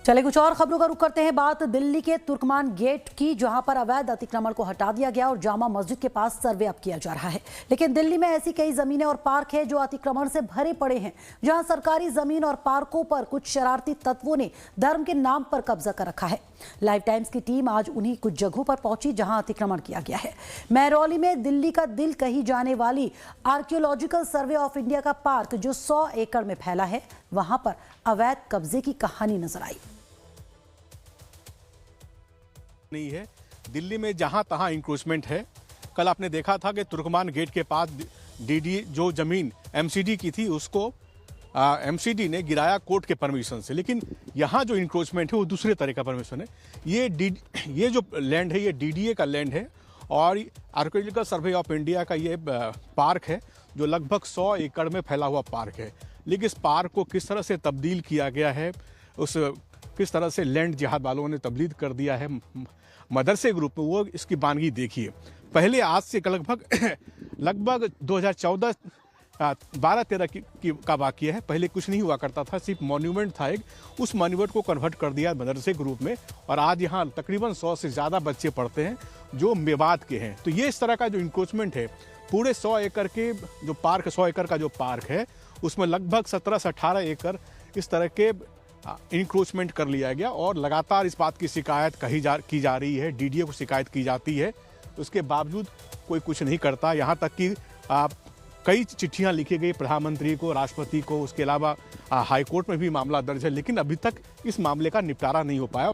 चले कुछ और खबरों का रुख करते हैं। बात दिल्ली के तुर्कमान गेट की, जहां पर अवैध अतिक्रमण को हटा दिया गया और जामा मस्जिद के पास सर्वे अब किया जा रहा है। लेकिन दिल्ली में ऐसी कई जमीनें और पार्क हैं जो अतिक्रमण से भरे पड़े हैं, जहां सरकारी जमीन और पार्कों पर कुछ शरारती तत्वों ने धर्म के नाम पर कब्जा कर रखा है। लाइव टाइम्स की टीम आज उन्हीं कुछ जगहों पर पहुंची जहां अतिक्रमण किया गया है। महरौली में दिल्ली का दिल कही जाने वाली आर्कियोलॉजिकल सर्वे ऑफ इंडिया का पार्क, जो 100 एकड़ में फैला है, वहां पर अवैध कब्जे की कहानी नजर आई। नहीं है दिल्ली में जहां तहां इंक्रोचमेंट है। कल आपने देखा था कि तुर्कमान गेट के पास डीडी जो जमीन एमसीडी की थी उसको एमसीडी ने गिराया कोर्ट के परमिशन से, लेकिन यहाँ जो इंक्रोचमेंट है वो दूसरे तरह का परमिशन है। ये जो लैंड है ये डीडीए का लैंड है और आर्कियोलॉजिकल सर्वे ऑफ इंडिया का ये पार्क है जो लगभग 100 एकड़ में फैला हुआ पार्क है। लेकिन इस पार्क को किस तरह से तब्दील किया गया है, किस तरह से लैंड जिहाद वालों ने तब्दील कर दिया है मदरसे ग्रुप में, वो इसकी बानगी देखिए। पहले आज से लगभग 2014 12-13 का वाकया है। पहले कुछ नहीं हुआ करता था, सिर्फ मॉन्यूमेंट था एक, उस मॉन्यूमेंट को कन्वर्ट कर दिया मदरसे ग्रुप में और आज यहाँ तकरीबन 100 से ज़्यादा बच्चे पढ़ते हैं जो मेवात के हैं। तो ये इस तरह का जो इंक्रोचमेंट है पूरे 100 एकड़ के जो पार्क 100 एकड़ का जो पार्क है उसमें लगभग 17 से 18 एकड़ इस तरह के इंक्रोचमेंट कर लिया गया और लगातार इस बात की शिकायत की जा रही है, डीडीए को शिकायत की जाती है, उसके बावजूद कोई कुछ नहीं करता। यहाँ तक कि कई चिट्ठियाँ लिखी गई प्रधानमंत्री को, राष्ट्रपति को, उसके अलावा हाईकोर्ट में भी मामला दर्ज है, लेकिन अभी तक इस मामले का निपटारा नहीं हो पाया।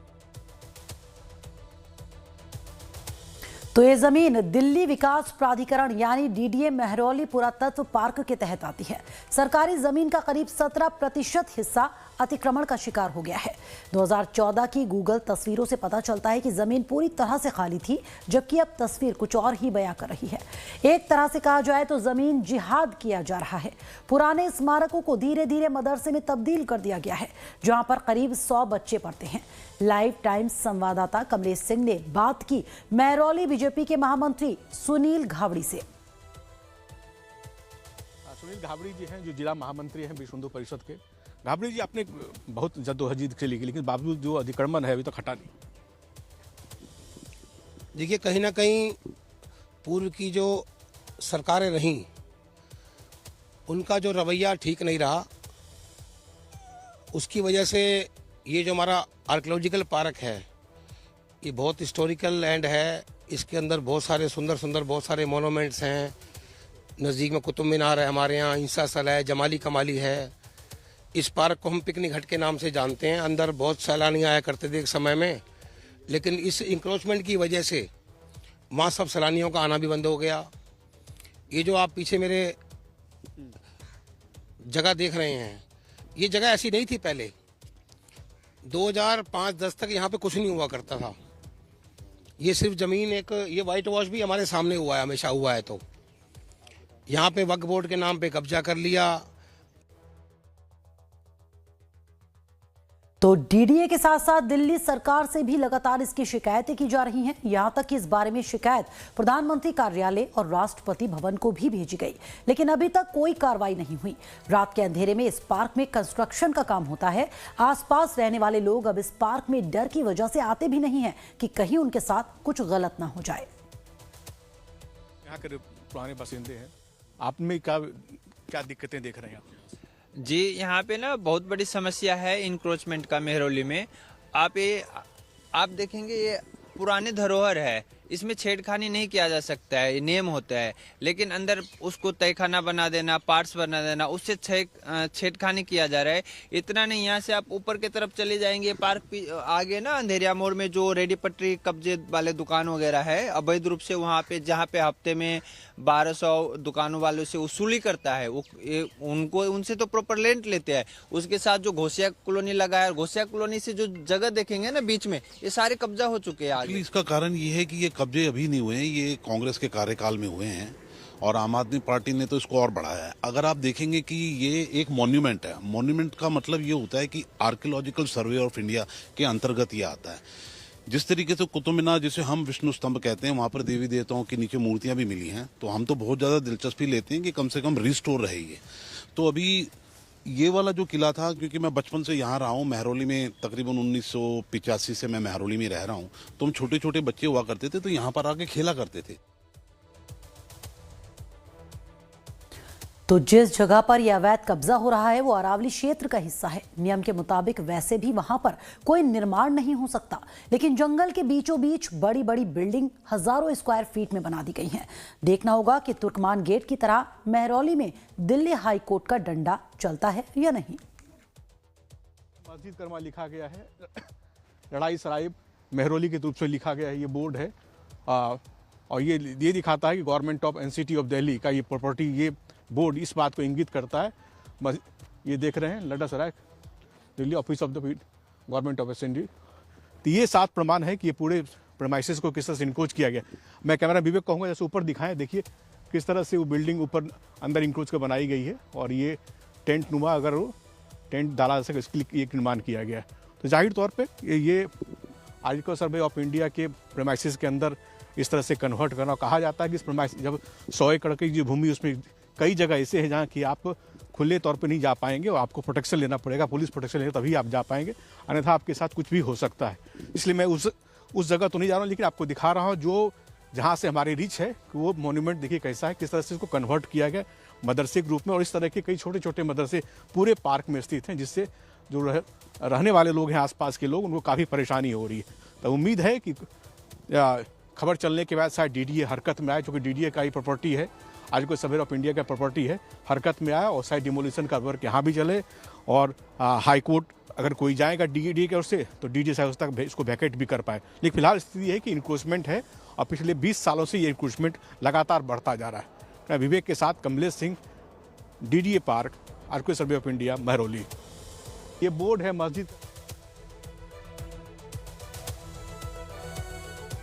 तो ये जमीन दिल्ली विकास प्राधिकरण यानी डीडीए महरौली पुरातत्व पार्क के तहत आती है। सरकारी जमीन का करीब 17% हिस्सा अतिक्रमण का शिकार हो गया है। 2014 की गूगल तस्वीरों से पता चलता है कि जमीन पूरी तरह से खाली थी, जबकि अब तस्वीर कुछ और ही बयां कर रही है। एक तरह से कहा जाए तो जमीन जिहाद किया जा रहा है। पुराने स्मारकों को धीरे धीरे मदरसे में तब्दील कर दिया गया है, जहां पर करीब 100 बच्चे पढ़ते हैं। लाइव टाइम्स संवाददाता कमलेश सिंह ने बात की महरौली बीजेपी के महामंत्री सुनील घावड़ी से। सुनील घावड़ी जी हैं जो जिला महामंत्री हैं विश्व हिंदू परिषद के। घावड़ी जी, आपने बहुत जद्दोजहद से लिखी, लेकिन बावजूद जो अतिक्रमण है अभी तक हटा नहीं। देखिए, कहीं ना कहीं पूर्व की जो सरकारें रहीं उनका जो रवैया ठीक नहीं रहा, उसकी वजह से ये जो हमारा आर्कियोलॉजिकल पार्क है ये बहुत हिस्टोरिकल लैंड है। इसके अंदर बहुत सारे सुंदर बहुत सारे मोनूमेंट्स हैं। नज़दीक में कुतुब मीनार है, हमारे यहाँ इंसा सल है, जमाली कमाली है। इस पार्क को हम पिकनिक हट के नाम से जानते हैं। अंदर बहुत सैलानी आया करते थे एक समय में, लेकिन इस इंक्रोचमेंट की वजह से वहाँ सब सैलानियों का आना भी बंद हो गया। ये जो आप पीछे मेरे जगह देख रहे हैं, ये जगह ऐसी नहीं थी पहले। 2005-10 तक यहाँ पे कुछ नहीं हुआ करता था। ये सिर्फ ज़मीन एक, ये वाइट वॉश भी हमारे सामने हुआ है, हमेशा हुआ है। तो यहाँ पे वक्फ बोर्ड के नाम पे कब्जा कर लिया। तो डीडीए के साथ साथ दिल्ली सरकार से भी लगातार इसकी शिकायतें की जा रही हैं। यहां तक कि इस बारे में शिकायत प्रधानमंत्री कार्यालय और राष्ट्रपति भवन को भी भेजी गई, लेकिन अभी तक कोई कार्रवाई नहीं हुई। रात के अंधेरे में इस पार्क में कंस्ट्रक्शन का काम होता है। आसपास रहने वाले लोग अब इस पार्क में डर की वजह से आते भी नहीं है कि कहीं उनके साथ कुछ गलत ना हो जाए। यहाँ के पुराने बासिंदे हैं, आप में क्या दिक्कतें देख रहे हैं? जी, यहाँ पे ना बहुत बड़ी समस्या है इंक्रोचमेंट का। महरौली में आप देखेंगे ये पुराने धरोहर है, इसमें छेड़खानी नहीं किया जा सकता है, ये नियम होता है। लेकिन अंदर उसको तहखाना बना देना, पार्ट्स बना देना, उससे छेड़खानी किया जा रहा है। इतना नहीं, यहाँ से आप ऊपर की तरफ चले जाएंगे, पार्क आगे ना अंधेरिया मोड़ में जो रेडी पटरी कब्जे वाले दुकान वगैरह है, अवैध रूप से वहाँ पे, जहाँ पे हफ्ते में 1200 दुकानों वालों से वसूली करता है, उनसे तो प्रॉपर रेंट लेते हैं। उसके साथ जो घोसिया कॉलोनी लगा है, घोसिया कॉलोनी से जो जगह देखेंगे ना बीच में, ये सारे कब्जा हो चुके हैं। इसका कारण ये है कि ये कब्जे अभी नहीं हुए हैं, ये कांग्रेस के कार्यकाल में हुए हैं और आम आदमी पार्टी ने तो इसको और बढ़ाया है। अगर आप देखेंगे कि ये एक मॉन्यूमेंट है, मॉन्यूमेंट का मतलब ये होता है कि आर्कियोलॉजिकल सर्वे ऑफ इंडिया के अंतर्गत ये आता है। जिस तरीके से कुतुब मीनार, जिसे हम विष्णु स्तंभ कहते हैं, वहाँ पर देवी देवताओं के नीचे मूर्तियाँ भी मिली हैं, तो हम तो बहुत ज़्यादा दिलचस्पी लेते हैं कि कम से कम रिस्टोर रहे ये। तो अभी ये वाला जो किला था, क्योंकि मैं बचपन से यहाँ रहा हूँ महरौली में, तकरीबन 1985 से मैं महरौली में रह रहा हूँ, तो हम छोटे छोटे बच्चे हुआ करते थे तो यहाँ पर आके खेला करते थे। तो जिस जगह पर यह अवैध कब्जा हो रहा है वो अरावली क्षेत्र का हिस्सा है। नियम के मुताबिक वैसे भी वहां पर कोई निर्माण नहीं हो सकता, लेकिन जंगल के बीचों बीच बड़ी बड़ी बिल्डिंग हजारों स्क्वायर फीट में बना दी गई हैं। देखना होगा कि तुर्कमान गेट की तरह महरौली में दिल्ली हाई कोर्ट का डंडा चलता है या नहीं। मस्जिद कर्मा लिखा गया है, लड़ाई सराय महरौली के रूप से लिखा गया है, ये बोर्ड है। और ये दिखाता है कि government of NCT of Delhi का ये प्रॉपर्टी, ये बोर्ड इस बात को इंगित करता है। ये देख रहे हैं Ladosarai Delhi office of the government of NCT. तो ये 7 प्रमाण है कि ये पूरे प्रेमाइसेस को किस तरह से इनक्रोच किया गया। मैं कैमरा विवेक कहूँगा जैसे ऊपर दिखाएं, देखिए किस तरह से वो बिल्डिंग ऊपर अंदर इंक्रोच कर बनाई गई है और ये टेंट नुमा अगर वो टेंट डाला जा सके इसके लिए ये निर्माण किया गया है। तो जाहिर तौर पर ये आर्कियोलॉजिकल सर्वे ऑफ इंडिया के प्रेमाइसेस के अंदर इस तरह से कन्वर्ट करना। कहा जाता है कि इस प्रेमाइस जब 100 एकड़ की जो भूमि, उसमें कई जगह ऐसे हैं जहाँ कि आप खुले तौर पे नहीं जा पाएंगे और आपको प्रोटेक्शन लेना पड़ेगा, पुलिस प्रोटेक्शन लेगा तभी आप जा पाएंगे, अन्यथा आपके साथ कुछ भी हो सकता है। इसलिए मैं उस जगह तो नहीं जा रहा हूँ, लेकिन आपको दिखा रहा हूँ जो जहाँ से हमारी रीच है कि वो मोन्यूमेंट देखिए कैसा है, किस तरह से इसको कन्वर्ट किया गया मदरसे के रूप में। और इस तरह के कई छोटे छोटे मदरसे पूरे पार्क में स्थित हैं, जिससे जो रहने वाले लोग हैं आसपास के लोग, उनको काफ़ी परेशानी हो रही है। तो उम्मीद है कि खबर चलने के बाद शायद डीडीए हरकत में आए, क्योंकि डीडीए का ही प्रॉपर्टी है, आर्कियोलॉजिकल सर्वे ऑफ इंडिया का प्रॉपर्टी है, हरकत में आया और शायद डिमोलिशन का वर्क यहाँ भी चले। और हाई कोर्ट अगर कोई जाएगा डीडीए की ओर से तो डीडीए शायद उस तक इसको वैकेट भी कर पाए। लेकिन फिलहाल स्थिति है कि इंक्रोचमेंट है और पिछले 20 सालों से ये इंक्रोचमेंट लगातार बढ़ता जा रहा है। मैं विवेक के साथ Kamlesh Singh, DDA park, archaeological survey of India, Mehrauli. ये बोर्ड है मस्जिद